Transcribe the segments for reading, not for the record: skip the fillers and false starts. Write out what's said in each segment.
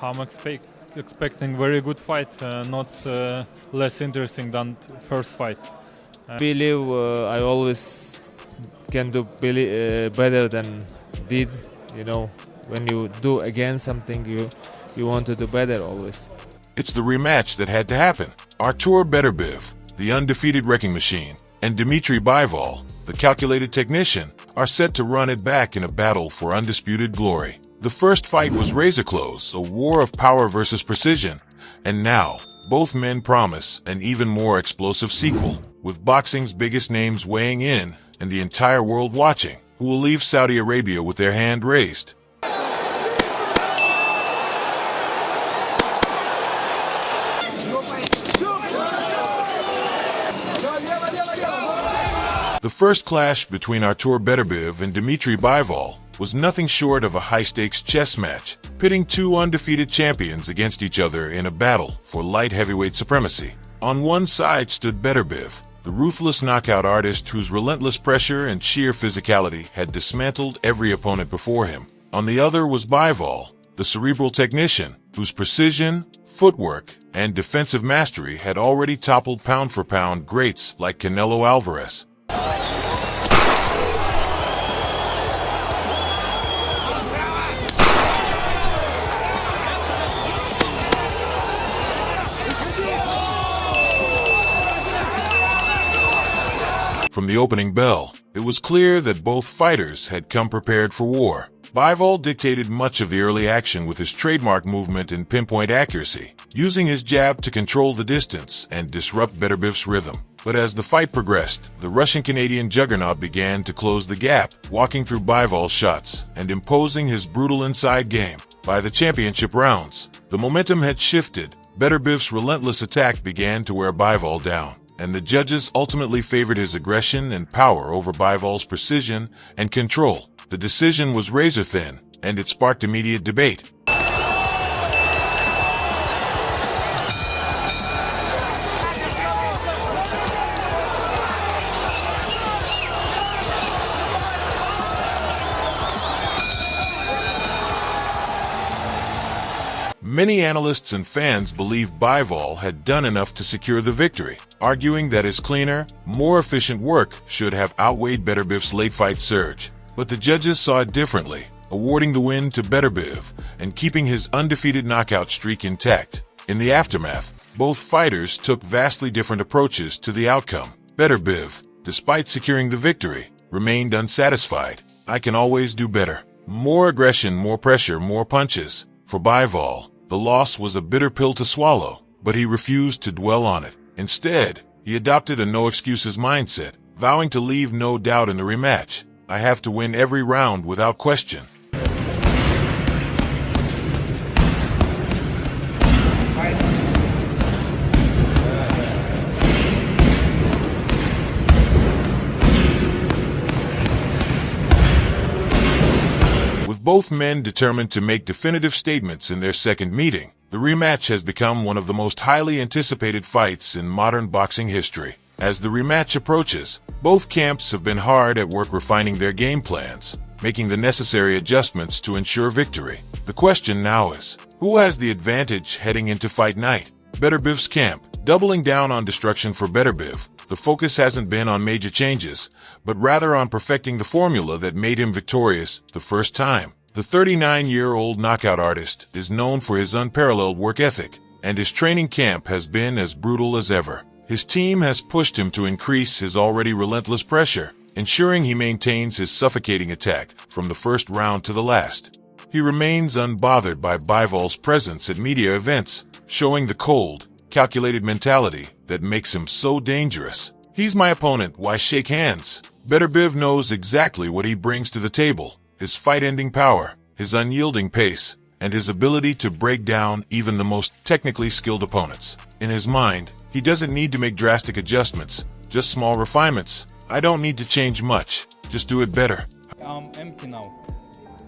I'm expecting very good fight, not less interesting than first fight. I believe I always can do better than did. You know, when you do again something, you want to do better always. It's the rematch that had to happen. Artur Beterbiev, the undefeated wrecking machine, and Dmitry Bivol, the calculated technician, are set to run it back in a battle for undisputed glory. The first fight was razor close, a war of power versus precision, and now both men promise an even more explosive sequel, with boxing's biggest names weighing in and the entire world watching, who will leave Saudi Arabia with their hand raised. The first clash between Artur Beterbiev and Dmitry Bivol was nothing short of a high-stakes chess match, pitting two undefeated champions against each other in a battle for light heavyweight supremacy. On one side stood Beterbiev, the ruthless knockout artist whose relentless pressure and sheer physicality had dismantled every opponent before him. On the other was Bivol, the cerebral technician, whose precision, footwork, and defensive mastery had already toppled pound-for-pound greats like Canelo Alvarez. From the opening bell, it was clear that both fighters had come prepared for war. Bivol dictated much of the early action with his trademark movement and pinpoint accuracy, using his jab to control the distance and disrupt Beterbiev's rhythm. But as the fight progressed, the Russian-Canadian juggernaut began to close the gap, walking through Bivol's shots and imposing his brutal inside game. By the championship rounds, the momentum had shifted. Beterbiev's relentless attack began to wear Bivol down, and the judges ultimately favored his aggression and power over Bivol's precision and control. The decision was razor-thin, and it sparked immediate debate. Many analysts and fans believe Bivol had done enough to secure the victory, arguing that his cleaner, more efficient work should have outweighed Beterbiev's late-fight surge. But the judges saw it differently, awarding the win to Beterbiev and keeping his undefeated knockout streak intact. In the aftermath, both fighters took vastly different approaches to the outcome. Beterbiev, despite securing the victory, remained unsatisfied. "I can always do better. More aggression, more pressure, more punches." For Bivol, the loss was a bitter pill to swallow, but he refused to dwell on it. Instead, he adopted a no-excuses mindset, vowing to leave no doubt in the rematch. "I have to win every round without question." With both men determined to make definitive statements in their second meeting, the rematch has become one of the most highly anticipated fights in modern boxing history. As the rematch approaches, both camps have been hard at work refining their game plans, making the necessary adjustments to ensure victory. The question now is, who has the advantage heading into fight night? Beterbiev's camp, doubling down on destruction for Beterbiev. The focus hasn't been on major changes, but rather on perfecting the formula that made him victorious the first time. The 39-year-old knockout artist is known for his unparalleled work ethic, and his training camp has been as brutal as ever. His team has pushed him to increase his already relentless pressure, ensuring he maintains his suffocating attack from the first round to the last. He remains unbothered by Bivol's presence at media events, showing the cold, calculated mentality that makes him so dangerous. "He's my opponent, why shake hands?" Beterbiev knows exactly what he brings to the table: his fight-ending power, his unyielding pace, and his ability to break down even the most technically skilled opponents. In his mind, he doesn't need to make drastic adjustments, just small refinements. "I don't need to change much, just do it better." I'm empty now.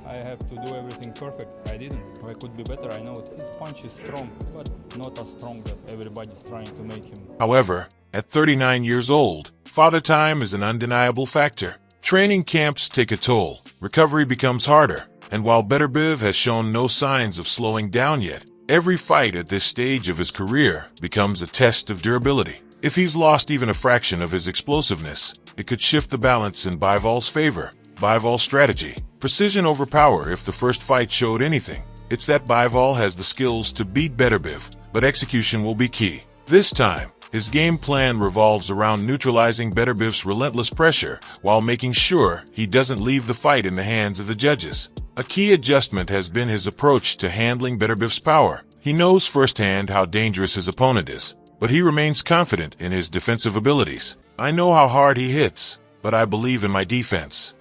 I have to do everything perfect. I didn't. I could be better, I know it. His punch is strong, but not as strong that everybody's trying to make him. However, at 39 years old, father time is an undeniable factor. Training camps take a toll, recovery becomes harder, And while Beterbiev has shown no signs of slowing down yet, every fight at this stage of his career becomes a test of durability. If he's lost even a fraction of his explosiveness, it could shift the balance in Bivol's favor. Bivol's strategy: precision over power. If the first fight showed anything, it's that Bivol has the skills to beat Beterbiev, but execution will be key. This time, his game plan revolves around neutralizing Beterbiev's relentless pressure while making sure he doesn't leave the fight in the hands of the judges. A key adjustment has been his approach to handling Beterbiev's power. He knows firsthand how dangerous his opponent is, but he remains confident in his defensive abilities. I know how hard he hits, but I believe in my defense.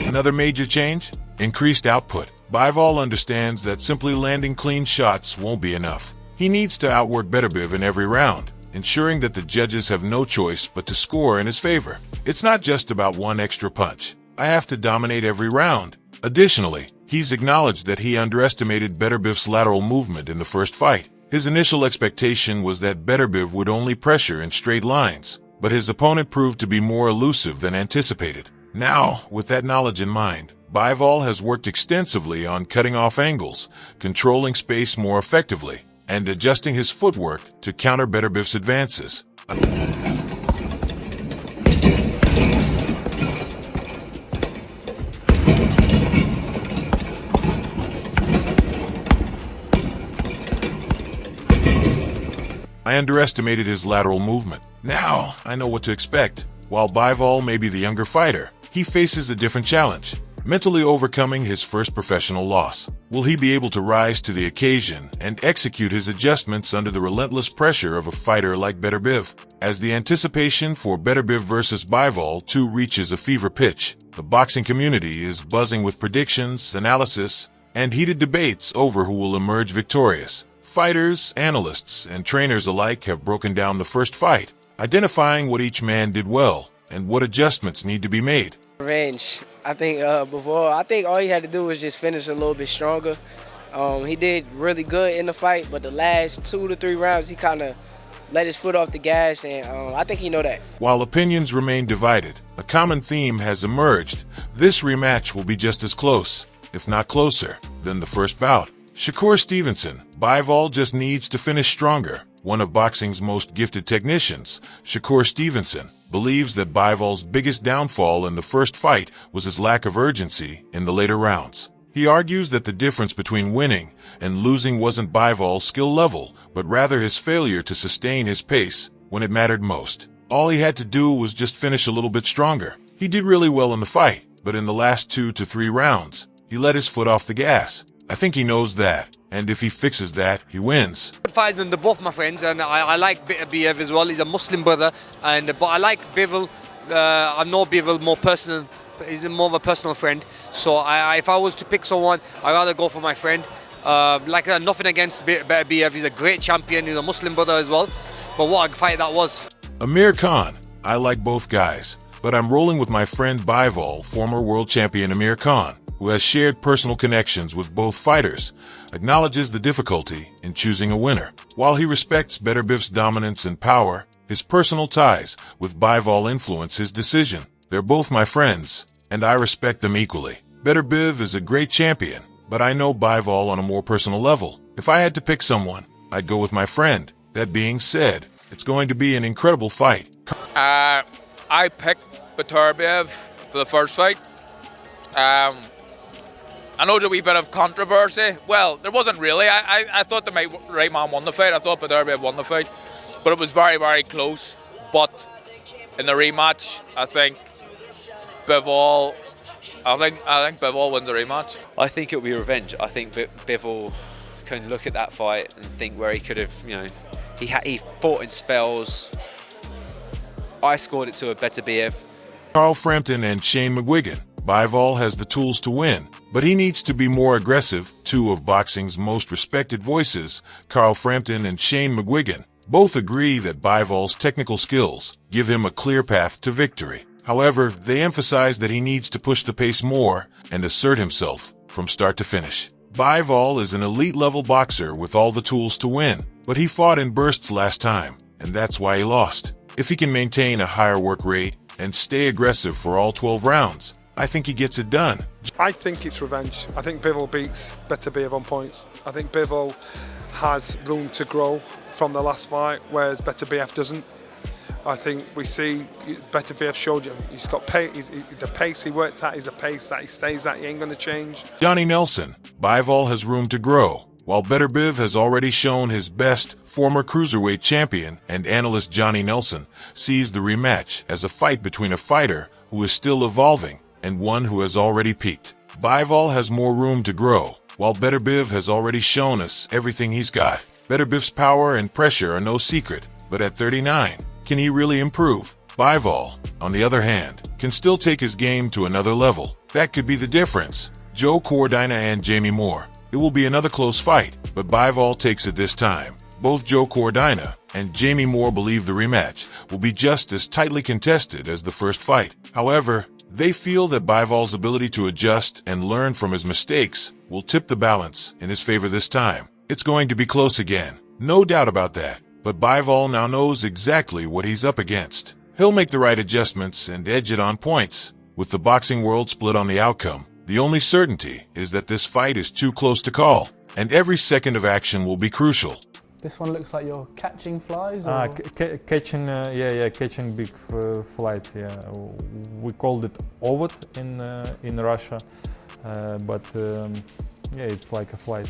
Another major change? Increased output. Bivol understands that simply landing clean shots won't be enough. He needs to outwork Beterbiev in every round, ensuring that the judges have no choice but to score in his favor. It's not just about one extra punch. I have to dominate every round. Additionally, he's acknowledged that he underestimated Beterbiev's lateral movement in the first fight. His initial expectation was that Beterbiev would only pressure in straight lines, but his opponent proved to be more elusive than anticipated. Now, with that knowledge in mind, Bivol has worked extensively on cutting off angles, controlling space more effectively, and adjusting his footwork to counter Beterbiev's advances. I underestimated his lateral movement. Now, I know what to expect. While Bivol may be the younger fighter, he faces a different challenge: mentally overcoming his first professional loss. Will he be able to rise to the occasion and execute his adjustments under the relentless pressure of a fighter like Beterbiev? As the anticipation for Beterbiev versus Bivol 2 reaches a fever pitch, the boxing community is buzzing with predictions, analysis, and heated debates over who will emerge victorious. Fighters, analysts, and trainers alike have broken down the first fight, identifying what each man did well and what adjustments need to be made. Revenge. I think all he had to do was just finish a little bit stronger. He did really good in the fight, but the last 2 to 3 rounds, he kind of let his foot off the gas, and I think he know that. While opinions remain divided, a common theme has emerged. This rematch will be just as close, if not closer, than the first bout. Shakur Stevenson. Bivol just needs to finish stronger. One of boxing's most gifted technicians, Shakur Stevenson, believes that Bivol's biggest downfall in the first fight was his lack of urgency in the later rounds. He argues that the difference between winning and losing wasn't Bivol's skill level, but rather his failure to sustain his pace when it mattered most. All he had to do was just finish a little bit stronger. He did really well in the fight, but in the last 2 to 3 rounds, he let his foot off the gas. I think he knows that, and if he fixes that, he wins. Good fights, and they're both my friends, and I like Beterbiev as well. He's a Muslim brother, but I like Bivol. I know Bivol more personal. He's more of a personal friend. So if I was to pick someone, I'd rather go for my friend. Nothing against Beterbiev. He's a great champion. He's a Muslim brother as well. But what a fight that was. Amir Khan. I like both guys, but I'm rolling with my friend Bivol, former world champion Amir Khan, who has shared personal connections with both fighters, acknowledges the difficulty in choosing a winner. While he respects Beterbiev's dominance and power, his personal ties with Bivol influence his decision. They're both my friends, and I respect them equally. Beterbiev is a great champion, but I know Bivol on a more personal level. If I had to pick someone, I'd go with my friend. That being said, it's going to be an incredible fight. I picked Beterbiev for the first fight. I know there's a wee bit of controversy. Well, there wasn't really. I thought the right man won the fight. I thought Beterbiev won the fight. But it was very, very close. But in the rematch, I think Bivol wins the rematch. I think it'll be revenge. I think Bivol can look at that fight and think where he could have, he fought in spells. I scored it to a Beterbiev. Carl Frampton and Shane McGuigan. Bivol has the tools to win, but he needs to be more aggressive. 2 of boxing's most respected voices, Carl Frampton and Shane McGuigan, both agree that Bivol's technical skills give him a clear path to victory. However, they emphasize that he needs to push the pace more and assert himself from start to finish. Bivol is an elite-level boxer with all the tools to win, but he fought in bursts last time, and that's why he lost. If he can maintain a higher work rate and stay aggressive for all 12 rounds, I think he gets it done. I think it's revenge. I think Bivol beats Beterbiev on points. I think Bivol has room to grow from the last fight, whereas Beterbiev doesn't. I think we see Beterbiev showed you he's got pace. The pace he worked at is a pace that he stays at. He ain't going to change. Johnny Nelson, Bivol has room to grow. While Beterbiev has already shown his best, former cruiserweight champion and analyst Johnny Nelson sees the rematch as a fight between a fighter who is still evolving and one who has already peaked. Bivol has more room to grow, while Beterbiev has already shown us everything he's got. Beterbiev's power and pressure are no secret, but at 39, can he really improve? Bivol, on the other hand, can still take his game to another level. That could be the difference. Joe Cordina and Jamie Moore. It will be another close fight, but Bivol takes it this time. Both Joe Cordina and Jamie Moore believe the rematch will be just as tightly contested as the first fight. However, they feel that Bivol's ability to adjust and learn from his mistakes will tip the balance in his favor this time. It's going to be close again, no doubt about that. But Bivol now knows exactly what he's up against. He'll make the right adjustments and edge it on points. With the boxing world split on the outcome, the only certainty is that this fight is too close to call, and every second of action will be crucial. This one looks like you're catching flies? Or? Catching big flight. Yeah, we called it ovod in Russia, but it's like a flight.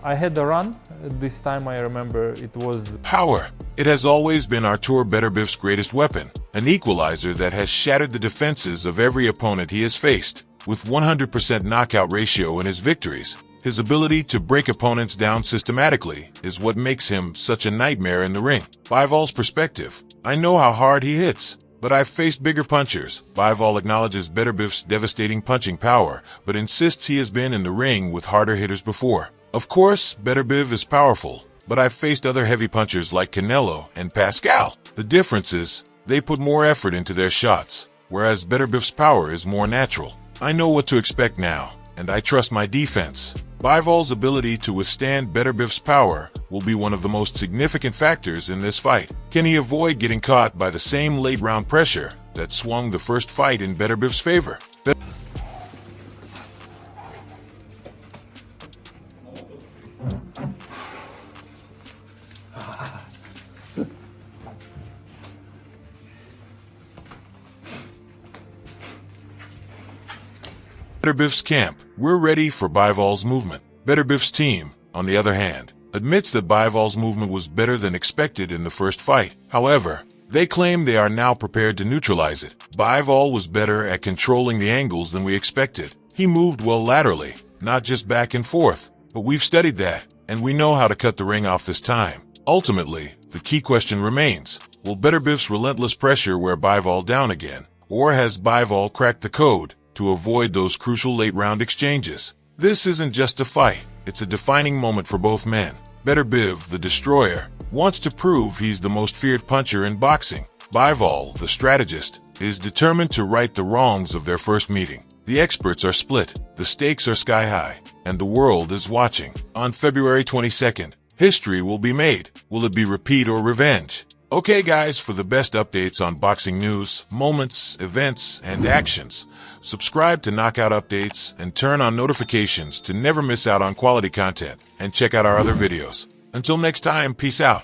I had a run. This time I remember it was power. It has always been Artur Beterbiev's greatest weapon, an equalizer that has shattered the defenses of every opponent he has faced. With 100% knockout ratio in his victories, his ability to break opponents down systematically is what makes him such a nightmare in the ring. Bivol's perspective. I know how hard he hits, but I've faced bigger punchers. Bivol acknowledges Beterbiev's devastating punching power, but insists he has been in the ring with harder hitters before. Of course, Beterbiev is powerful, but I've faced other heavy punchers like Canelo and Pascal. The difference is, they put more effort into their shots, whereas Beterbiev's power is more natural. I know what to expect now, and I trust my defense. Bivol's ability to withstand Beterbiev's power will be one of the most significant factors in this fight. Can he avoid getting caught by the same late-round pressure that swung the first fight in Beterbiev's favor? Beterbiev's camp. We're ready for Bivol's movement. Beterbiev's team, on the other hand, admits that Bivol's movement was better than expected in the first fight. However, they claim they are now prepared to neutralize it. Bivol was better at controlling the angles than we expected. He moved well laterally, not just back and forth. But we've studied that, and we know how to cut the ring off this time. Ultimately, the key question remains, will Beterbiev's relentless pressure wear Bivol down again? Or has Bivol cracked the code to avoid those crucial late-round exchanges? This isn't just a fight, it's a defining moment for both men. Beterbiev, the destroyer, wants to prove he's the most feared puncher in boxing. Bivol, the strategist, is determined to right the wrongs of their first meeting. The experts are split, the stakes are sky high, and the world is watching. On February 22nd, history will be made. Will it be repeat or revenge? Okay guys, for the best updates on boxing news, moments, events, and actions, subscribe to Knockout Updates and turn on notifications to never miss out on quality content, and check out our other videos. Until next time, peace out.